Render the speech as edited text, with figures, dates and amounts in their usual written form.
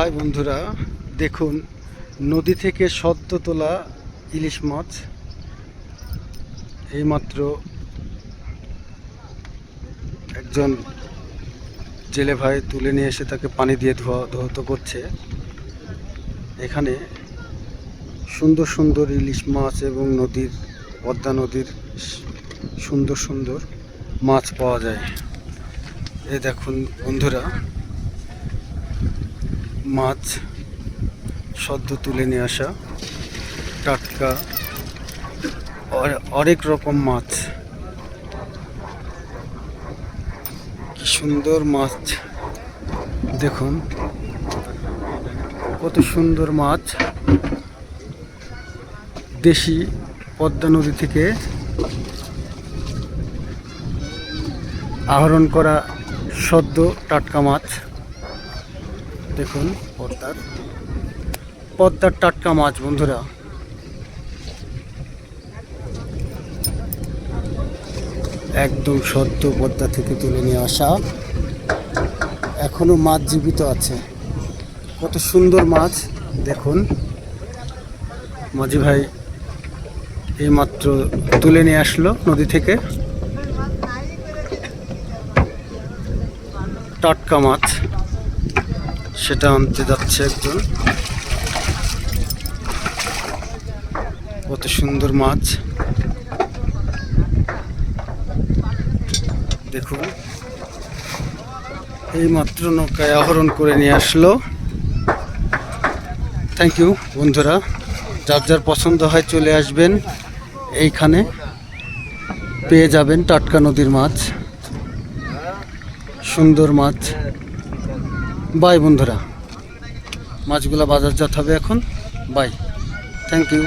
High বন্ধুরা, দেখুন নদী থেকে সদ্য তোলা ইলিশ মাছ এইমাত্র একজন জেলে ভাই তুলে নিয়ে এসে তাকে পানি দিয়ে ধৌত করছে। এখানে সুন্দর সুন্দর ইলিশ মাছ এবং পদ্মা নদীর সুন্দর সুন্দর মাছ পাওয়া যায়। এই দেখুন বন্ধুরা, মাছ সদ্য তুলে নিয়ে আসা টাটকা অনেক রকম মাছ। কি সুন্দর মাছ, দেখুন কত সুন্দর মাছ। দেশি পদ্মা নদী থেকে আহরণ করা সদ্য টাটকা মাছ। দেখুন পদ্মার টাটকা মাছ বন্ধুরা। একদম সদ্য পদ্মা থেকে তুলে নিয়ে আসা, এখনো মাছ জীবিত আছে। কত সুন্দর মাছ দেখুন। মাঝি ভাই এইমাত্র তুলে নিয়ে আসলো নদী থেকে টাটকা মাছ, সেটা আনতে যাচ্ছে একজন। কত সুন্দর মাছ দেখুন, এইমাত্র নৌকায় আহরণ করে নিয়ে আসলো। থ্যাংক ইউ বন্ধুরা, যার যার পছন্দ হয় চলে আসবেন, এইখানে পেয়ে যাবেন টাটকা নদীর মাছ, সুন্দর মাছ। বাই বন্ধুরা, মাছগুলা বাজারজাত হবে এখন। Bye, thank you.